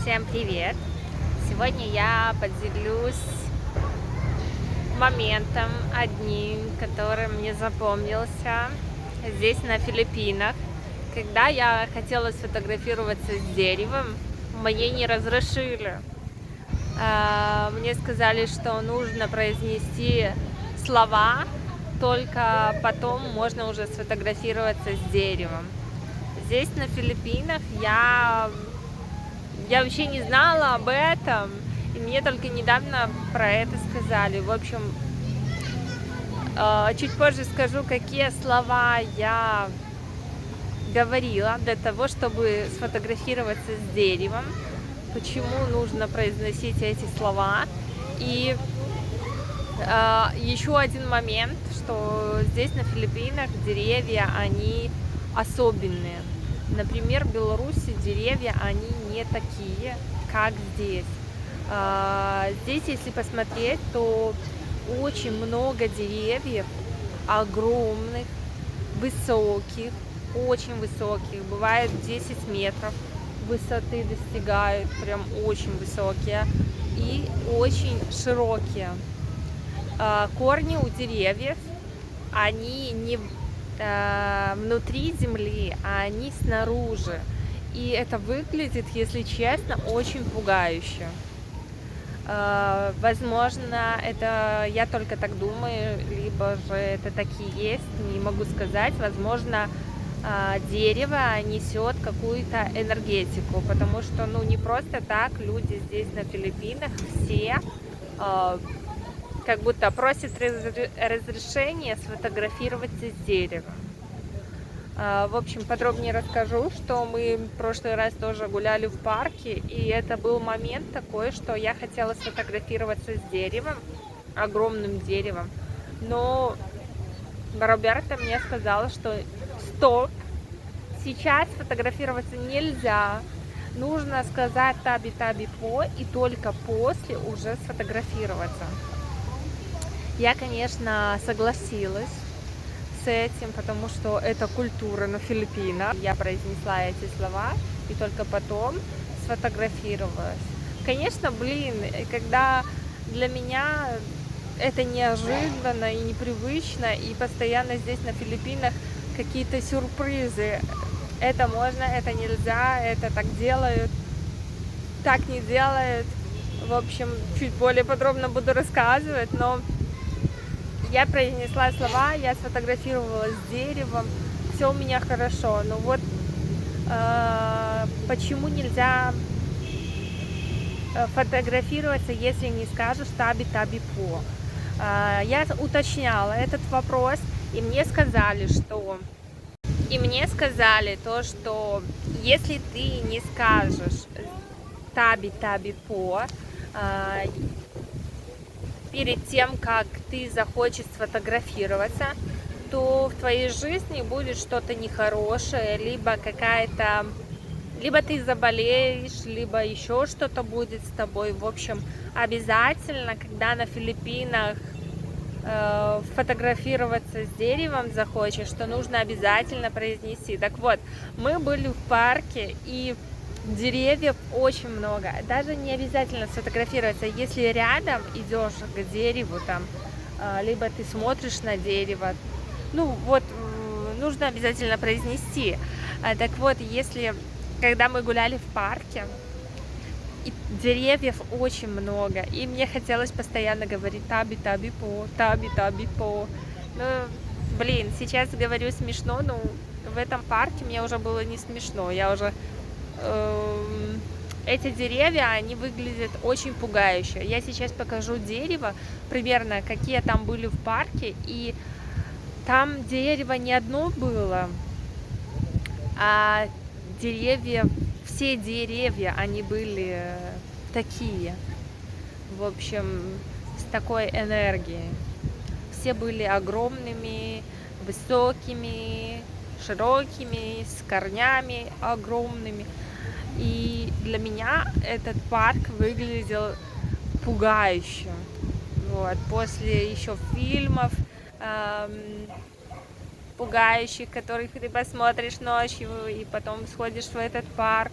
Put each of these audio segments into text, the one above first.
Всем привет! Сегодня я поделюсь моментом одним, который мне запомнился здесь на Филиппинах. Когда я хотела сфотографироваться с деревом, мне не разрешили. Мне сказали, что нужно произнести слова, только потом можно уже сфотографироваться с деревом. Здесь на Филиппинах я вообще не знала об этом, и мне только недавно про это сказали. В общем, чуть позже скажу, какие слова я говорила для того, чтобы сфотографироваться с деревом, почему нужно произносить эти слова. И еще один момент, что здесь на Филиппинах деревья, они особенные. Например, в Беларуси деревья, они не такие, как здесь. Здесь, если посмотреть, то очень много деревьев, огромных, высоких, очень высоких. Бывает 10 метров высоты достигают, прям очень высокие и очень широкие. Корни у деревьев, они не внутри земли, а они снаружи. И это выглядит, если честно, очень пугающе. Возможно, это я только так думаю, либо же это так и есть, не могу сказать. Возможно, дерево несет какую-то энергетику, потому что, не просто так люди здесь на Филиппинах все как будто просят разрешения сфотографироваться с деревом. В общем, подробнее расскажу, что мы в прошлый раз тоже гуляли в парке, и это был момент такой, что я хотела сфотографироваться с деревом, огромным деревом, но Роберта мне сказала, что стоп, сейчас фотографироваться нельзя, нужно сказать таби-таби-по, и только после уже сфотографироваться. Я, конечно, согласилась с этим, потому что это культура на Филиппинах. Я произнесла эти слова и только потом сфотографировалась. Конечно, когда для меня это неожиданно и непривычно, и постоянно здесь на Филиппинах какие-то сюрпризы. Это можно, это нельзя, это так делают, так не делают. В общем, чуть более подробно буду рассказывать, но я произнесла слова, я сфотографировалась с деревом, все у меня хорошо. Но вот почему нельзя фотографироваться, если не скажешь таби-таби-по? Я уточняла этот вопрос, и мне сказали, что что если ты не скажешь таби-таби-по перед тем, как ты захочешь сфотографироваться, то в твоей жизни будет что-то нехорошее, либо ты заболеешь, либо еще что-то будет с тобой. В общем, обязательно, когда на Филиппинах фотографироваться с деревом захочешь, то нужно обязательно произнести. Так вот, мы были в парке, и деревьев очень много. Даже не обязательно сфотографироваться, если рядом идешь к дереву, либо ты смотришь на дерево, нужно обязательно произнести. Так вот, когда мы гуляли в парке, и деревьев очень много, и мне хотелось постоянно говорить таби-таби-по, таби-таби-по. Сейчас говорю смешно, но в этом парке мне уже было не смешно. Эти деревья, они выглядят очень пугающе. Я сейчас покажу дерево, примерно какие там были в парке, и там дерево не одно было, а все деревья, они были такие, в общем, с такой энергией. Все были огромными, высокими, широкими, с корнями огромными. И для меня этот парк выглядел пугающе. После еще фильмов пугающих, которых ты посмотришь ночью, и потом сходишь в этот парк.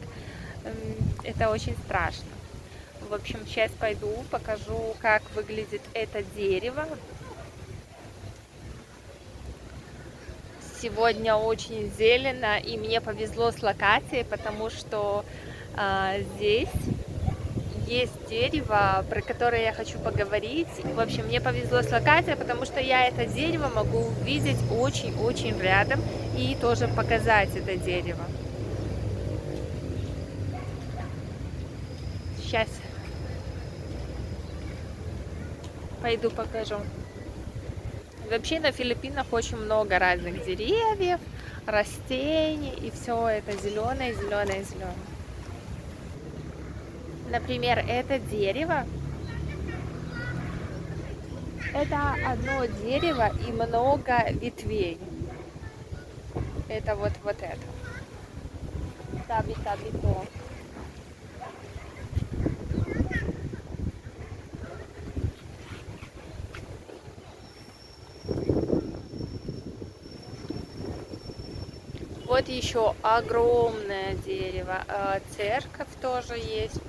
это очень страшно. В общем, сейчас пойду, покажу, как выглядит это дерево. Сегодня очень зелено, и мне повезло с локацией, потому что здесь есть дерево, про которое я хочу поговорить. В общем, мне повезло с локацией, потому что я это дерево могу увидеть очень-очень рядом и тоже показать это дерево. Сейчас пойду покажу. Вообще на Филиппинах очень много разных деревьев, растений, и все это зеленое, зеленое, зеленое. Например, это дерево. Это одно дерево и много ветвей. Это вот это. Таби-таби-то. Вот еще огромное дерево. Церковь тоже есть.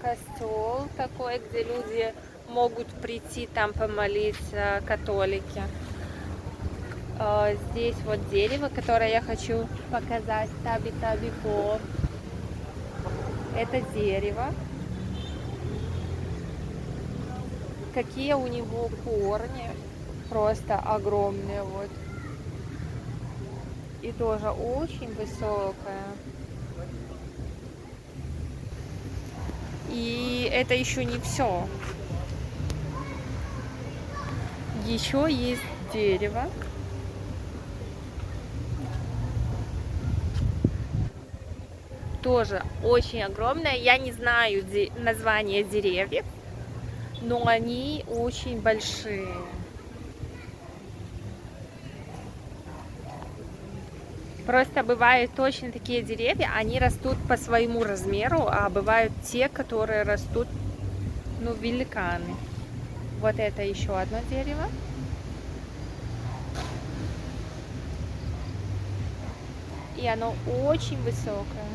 Костел такой, где люди могут прийти там помолиться, католики. Здесь вот дерево, которое я хочу показать. Таби-таби-по. Это дерево. Какие у него корни. Просто огромные вот. И тоже очень высокая. И это еще не все. Еще есть дерево. Тоже очень огромное. Я не знаю название деревьев, но они очень большие. Просто бывают точно такие деревья, они растут по своему размеру, а бывают те, которые растут, ну, великаны. Вот это еще одно дерево. И оно очень высокое.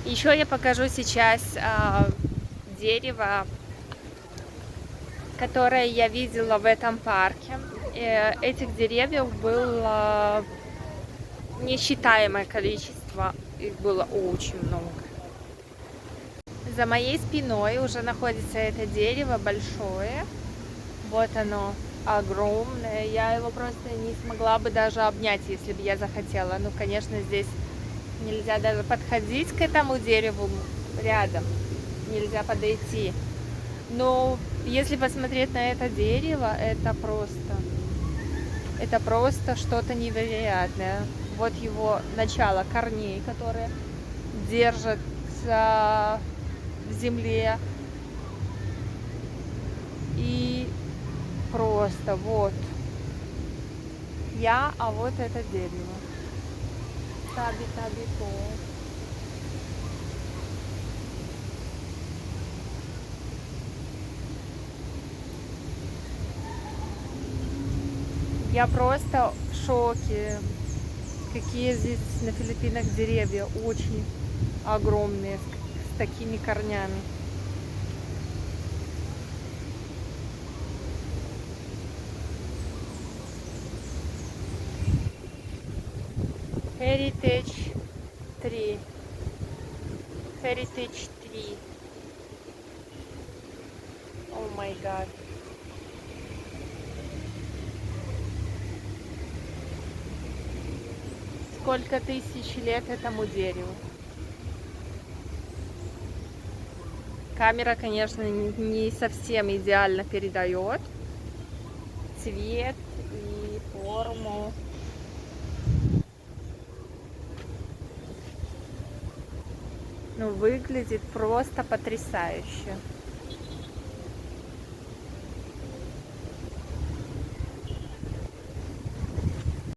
Еще я покажу сейчас дерево, которое я видела в этом парке. Этих деревьев было несчитаемое количество, их было очень много. За моей спиной уже находится это дерево большое. Вот оно, огромное. Я его просто не смогла бы даже обнять, если бы я захотела. Ну, конечно, здесь нельзя даже подходить к этому дереву рядом. Нельзя подойти. Но если посмотреть на это дерево, это просто что-то невероятное. Вот его начало корней, которые держатся в земле. И просто вот я, а вот это дерево. Таби-таби-то. Я просто в шоке, какие здесь на Филиппинах деревья очень огромные, с такими корнями. Heritage Tree. Heritage Tree. О май гад. Сколько тысяч лет этому дереву. Камера, конечно, не совсем идеально передает цвет и форму. Ну, выглядит просто потрясающе.